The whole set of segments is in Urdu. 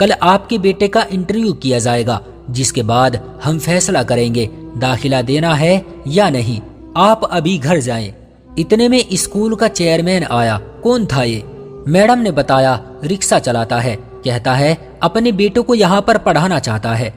کل آپ کے بیٹے کا انٹرویو کیا جائے گا، جس کے بعد ہم فیصلہ کریں گے داخلہ دینا ہے یا نہیں۔ آپ ابھی گھر جائیں۔ اتنے میں اسکول کا چیئرمین آیا۔ کون تھا یہ؟ میڈم نے بتایا رکشہ چلاتا ہے، کہتا ہے اپنے بیٹوں کو یہاں پر پڑھانا چاہتا ہے۔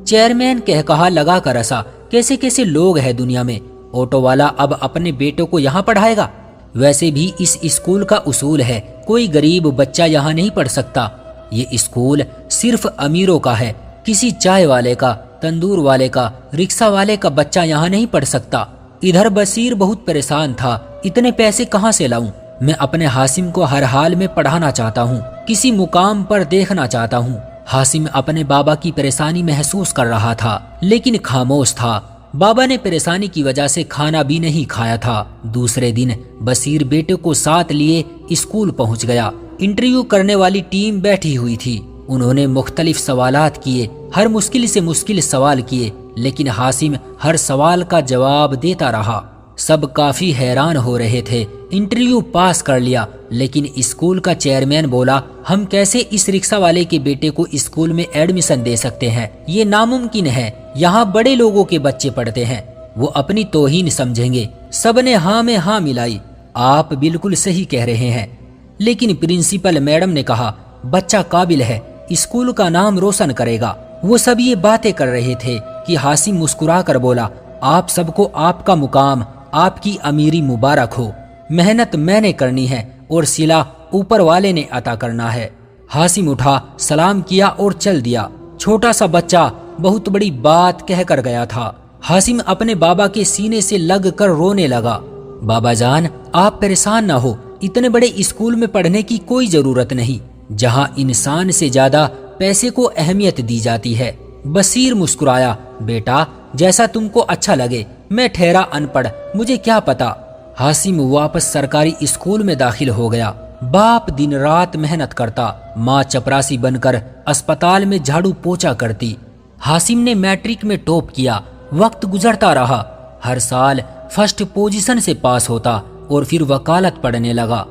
چیئرمین کہا لگا کر ہنسا، کیسے کیسے لوگ ہیں دنیا میں، آٹو والا اب اپنے بیٹوں کو یہاں پڑھائے گا؟ ویسے بھی اس اسکول کا اصول ہے کوئی غریب بچہ یہاں نہیں پڑھ سکتا۔ یہ اسکول صرف امیروں کا ہے، کسی چائے والے کا، تندور والے کا، رکشہ والے کا بچہ یہاں نہیں پڑھ سکتا۔ ادھر بصیر بہت پریشان تھا، اتنے پیسے کہاں سے لاؤں؟ میں اپنے حاسم کو ہر حال میں پڑھانا چاہتا ہوں، کسی مقام پر دیکھنا چاہتا ہوں۔ حاسم اپنے بابا کی پریشانی محسوس کر رہا تھا لیکن خاموش تھا۔ بابا نے پریشانی کی وجہ سے کھانا بھی نہیں کھایا تھا۔ دوسرے دن بصیر بیٹے کو ساتھ لیے اسکول پہنچ گیا۔ انٹرویو کرنے والی ٹیم بیٹھی ہوئی تھی۔ انہوں نے مختلف سوالات کیے، ہر مشکل سے مشکل سوال کیے، لیکن حاسم ہر سوال کا جواب دیتا رہا۔ سب کافی حیران ہو رہے تھے۔ انٹرویو پاس کر لیا، لیکن اسکول کا چیئرمین بولا ہم کیسے اس رکشہ والے کے بیٹے کو اسکول میں ایڈمیشن دے سکتے ہیں؟ یہ ناممکن ہے، یہاں بڑے لوگوں کے بچے پڑھتے ہیں، وہ اپنی توہین سمجھیں گے۔ سب نے ہاں میں ہاں ملائی۔ آپ بالکل صحیح کہہ رہے ہیں۔ لیکن پرنسپل میڈم نے کہا بچہ قابل ہے، اسکول کا نام روشن کرے گا۔ وہ سب یہ باتیں کر رہے تھے کہ حاسم مسکرا کر بولا آپ سب کو آپ کا مقام، آپ کی امیری مبارک ہو۔ محنت میں نے کرنی ہے اور صلہ اوپر والے نے عطا کرنا ہے۔ حاسم اٹھا، سلام کیا اور چل دیا۔ چھوٹا سا بچہ بہت بڑی بات کہہ کر گیا تھا۔ حاسم اپنے بابا کے سینے سے لگ کر رونے لگا۔ بابا جان آپ پریشان نہ ہو، اتنے بڑے اسکول میں پڑھنے کی کوئی ضرورت نہیں، جہاں انسان سے زیادہ پیسے کو اہمیت دی جاتی ہے۔ بصیر مسکرایا، بیٹا جیسا تم کو اچھا لگے، میں ٹھہرا ان پڑھ، مجھے کیا پتا۔ حاسم واپس سرکاری اسکول میں داخل ہو گیا۔ باپ دن رات محنت کرتا، ماں چپراسی بن کر اسپتال میں جھاڑو پوچھا کرتی۔ حاسم نے میٹرک میں ٹاپ کیا، وقت گزرتا رہا، ہر سال فرسٹ پوزیشن سے پاس ہوتا اور پھر وکالت پڑھنے لگا۔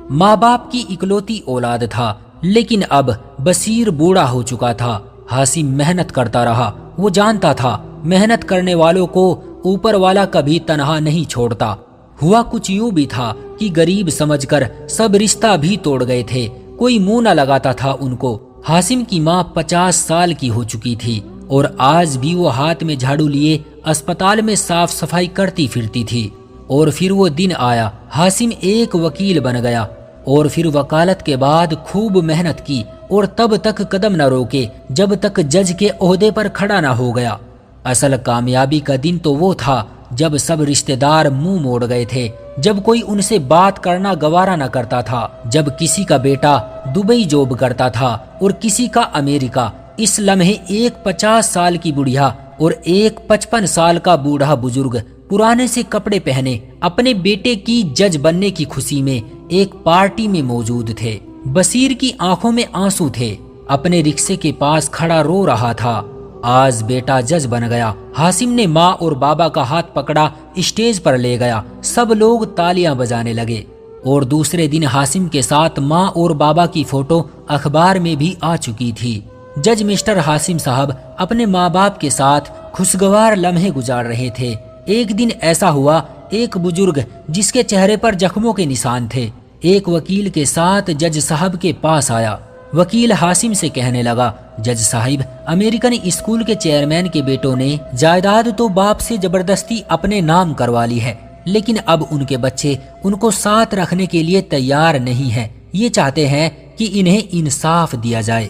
ماں باپ کی اکلوتی اولاد تھا، لیکن اب بصیر بوڑھا ہو چکا تھا۔ حاسم محنت کرتا رہا، وہ جانتا تھا محنت کرنے والوں کو اوپر والا کبھی تنہا نہیں چھوڑتا۔ ہوا کچھ یوں بھی تھا کہ غریب سمجھ کر سب رشتہ بھی توڑ گئے تھے، کوئی منہ نہ لگاتا تھا ان کو۔ حاسم کی ماں 50 سال کی ہو چکی تھی اور آج بھی وہ ہاتھ میں جھاڑو لیے اسپتال میں صاف صفائی کرتی پھرتی تھی۔ اور پھر وہ دن آیا، حاسم ایک وکیل بن گیا اور پھر وکالت کے بعد خوب محنت کی اور تب تک قدم نہ روکے جب تک جج کے عہدے پر کھڑا نہ ہو گیا۔ اصل کامیابی کا دن تو وہ تھا جب سب رشتہ دار منہ موڑ گئے تھے، جب کوئی ان سے بات کرنا گوارا نہ کرتا تھا، جب کسی کا بیٹا دبئی جاب کرتا تھا اور کسی کا امریکہ۔ اس لمحے ایک 50 سال کی بڑھیا اور ایک 55 سال کا بوڑھا بزرگ پرانے سے کپڑے پہنے اپنے بیٹے کی جج بننے کی خوشی میں ایک پارٹی میں موجود تھے۔ بصیر کی آنکھوں میں آنسو تھے، اپنے رکشے کے پاس کھڑا رو رہا تھا۔ آج بیٹا جج بن گیا۔ حاسم نے ماں اور بابا کا ہاتھ پکڑا، اسٹیج پر لے گیا، سب لوگ تالیاں بجانے لگے۔ اور دوسرے دن حاسم کے ساتھ ماں اور بابا کی فوٹو اخبار میں بھی آ چکی تھی۔ جج مسٹر حاسم صاحب اپنے ماں باپ کے ساتھ خوشگوار لمحے گزار رہے تھے۔ ایک دن ایسا ہوا، ایک بزرگ جس کے چہرے پر زخموں کے نشان تھے ایک وکیل کے ساتھ جج صاحب کے پاس آیا۔ وکیل حاسم سے کہنے لگا، جج صاحب امریکن اسکول کے چیئرمین کے بیٹوں نے جائیداد تو باپ سے زبردستی اپنے نام کروا لی ہے، لیکن اب ان کے بچے ان کو ساتھ رکھنے کے لیے تیار نہیں ہیں، یہ چاہتے ہیں کہ انہیں انصاف دیا جائے۔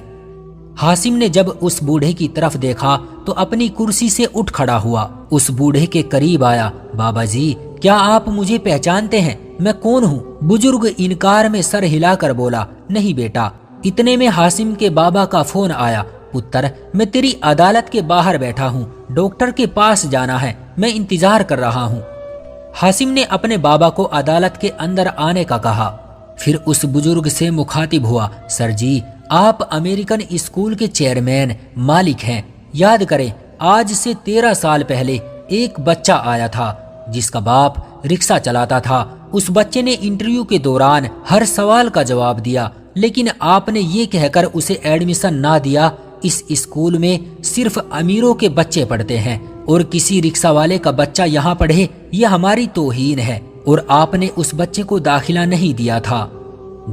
حاسم نے جب اس بوڑھے کی طرف دیکھا تو اپنی کرسی سے اٹھ کھڑا ہوا، اس بوڑھے کے قریب آیا۔ بابا جی کیا آپ مجھے پہچانتے ہیں؟ میں کون ہوں؟ بزرگ انکار میں سر ہلا کر بولا، نہیں بیٹا۔ اتنے میں حاسم کے بابا کا فون آیا، پتر میں تیری عدالت کے باہر بیٹھا ہوں، ڈاکٹر کے پاس جانا ہے، میں انتظار کر رہا ہوں۔ حاسم نے اپنے بابا کو عدالت کے اندر آنے کا کہا، پھر اس بزرگ سے مخاطب ہوا، سر جی آپ امریکن اسکول کے چیئرمین مالک ہیں، یاد کریں آج سے 13 سال پہلے ایک بچہ آیا تھا جس کا باپ رکشہ چلاتا تھا۔ اس بچے نے انٹرویو کے دوران ہر سوال کا جواب دیا، لیکن آپ نے یہ کہہ کر اسے ایڈمیشن نہ دیا اس اسکول میں صرف امیروں کے بچے پڑھتے ہیں اور کسی رکشہ والے کا بچہ یہاں پڑھے یہ ہماری توہین ہے، اور آپ نے اس بچے کو داخلہ نہیں دیا تھا۔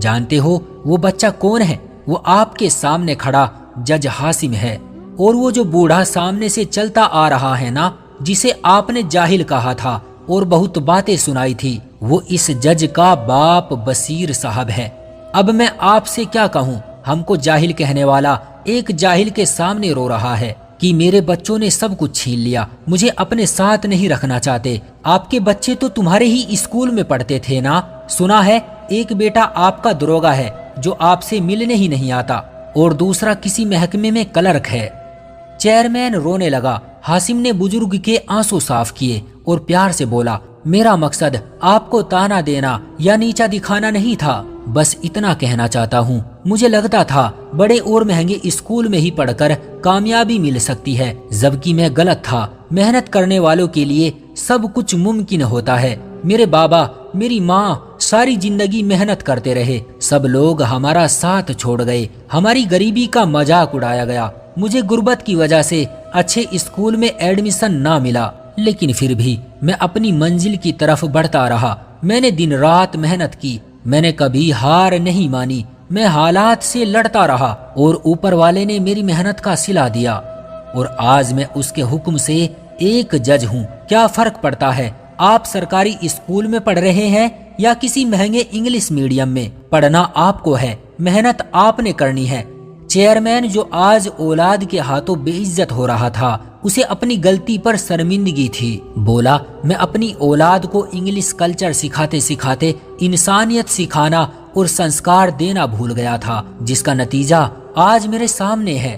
جانتے ہو وہ بچہ کون ہے؟ وہ آپ کے سامنے کھڑا جج حاسم ہے، اور وہ جو بوڑھا سامنے سے چلتا آ رہا ہے نا، جسے آپ نے جاہل کہا تھا اور بہت باتیں سنائی تھی، وہ اس جج کا باپ بصیر صاحب ہے۔ اب میں آپ سے کیا کہوں، ہم کو جاہل کہنے والا ایک جاہل کے سامنے رو رہا ہے کہ میرے بچوں نے سب کچھ چھین لیا، مجھے اپنے ساتھ نہیں رکھنا چاہتے۔ آپ کے بچے تو تمہارے ہی اسکول میں پڑھتے تھے نا؟ سنا ہے ایک بیٹا آپ کا دروگا ہے جو آپ سے ملنے ہی نہیں آتا، اور دوسرا کسی محکمے میں کلرک ہے۔ چیئرمین رونے لگا۔ حاسم نے بزرگ کے آنسو صاف کیے اور پیار سے بولا، میرا مقصد آپ کو تانا دینا یا نیچا دکھانا نہیں تھا، بس اتنا کہنا چاہتا ہوں، مجھے لگتا تھا بڑے اور مہنگے اسکول میں ہی پڑھ کر کامیابی مل سکتی ہے، جبکہ میں غلط تھا۔ محنت کرنے والوں کے لیے سب کچھ ممکن ہوتا ہے۔ میرے بابا، میری ماں ساری زندگی محنت کرتے رہے، سب لوگ ہمارا ساتھ چھوڑ گئے، ہماری غریبی کا مذاق اڑایا گیا، مجھے غربت کی وجہ سے اچھے اسکول میں ایڈمیشن نہ ملا، لیکن پھر بھی میں اپنی منزل کی طرف بڑھتا رہا۔ میں نے دن رات محنت کی، میں نے کبھی ہار نہیں مانی، میں حالات سے لڑتا رہا، اور اوپر والے نے میری محنت کا صلہ دیا، اور آج میں اس کے حکم سے ایک جج ہوں۔ کیا فرق پڑتا ہے آپ سرکاری اسکول میں پڑھ رہے ہیں یا کسی مہنگے انگلش میڈیم میں؟ پڑھنا آپ کو ہے، محنت آپ نے کرنی ہے۔ چیئرمین جو آج اولاد کے ہاتھوں بے عزت ہو رہا تھا، اسے اپنی غلطی پر شرمندگی تھی۔ بولا، میں اپنی اولاد کو انگلش کلچر سکھاتے سکھاتے انسانیت سکھانا اور سنسکار دینا بھول گیا تھا، جس کا نتیجہ آج میرے سامنے ہے۔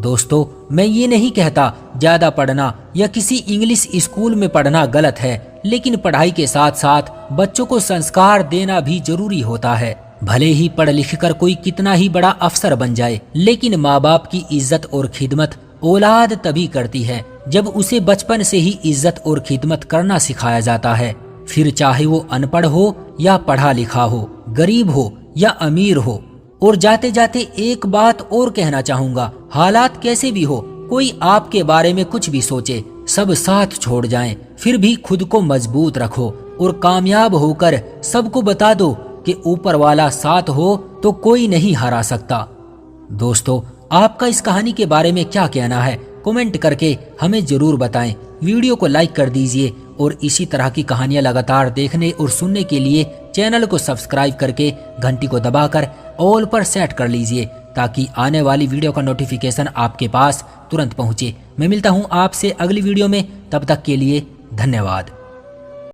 دوستو، میں یہ نہیں کہتا زیادہ پڑھنا یا کسی انگلش اسکول میں پڑھنا غلط ہے، لیکن پڑھائی کے ساتھ ساتھ بچوں کو سنسکار دینا بھی ضروری ہوتا ہے۔ بھلے ہی پڑھ لکھ کر کوئی کتنا ہی بڑا افسر بن جائے، لیکن ماں باپ کی عزت اور خدمت اولاد تبھی کرتی ہے جب اسے بچپن سے ہی عزت اور خدمت کرنا سکھایا جاتا ہے، پھر چاہے وہ ان پڑھ ہو یا پڑھا لکھا ہو، غریب ہو یا امیر ہو۔ اور جاتے جاتے ایک بات اور کہنا چاہوں گا، حالات کیسے بھی ہو، کوئی آپ کے بارے میں کچھ بھی سوچے، سب ساتھ چھوڑ جائیں، پھر بھی خود کو مضبوط رکھو اور کامیاب ہو کر سب کو بتا دو کہ اوپر والا ساتھ ہو تو کوئی نہیں ہرا سکتا۔ دوستو، آپ کا اس کہانی کے بارے میں کیا کہنا ہے؟ کومنٹ کر کے ہمیں ضرور بتائیں۔ ویڈیو کو لائک کر دیجئے اور اسی طرح کی کہانیاں لگاتار دیکھنے اور سننے کے لیے چینل کو سبسکرائب کر کے گھنٹی کو دبا کر آل پر سیٹ کر لیجئے تاکہ آنے والی ویڈیو کا نوٹیفیکیشن آپ کے پاس ترنت پہنچے۔ میں ملتا ہوں آپ سے اگلی ویڈیو میں، تب تک کے لیے دھنیہ واد۔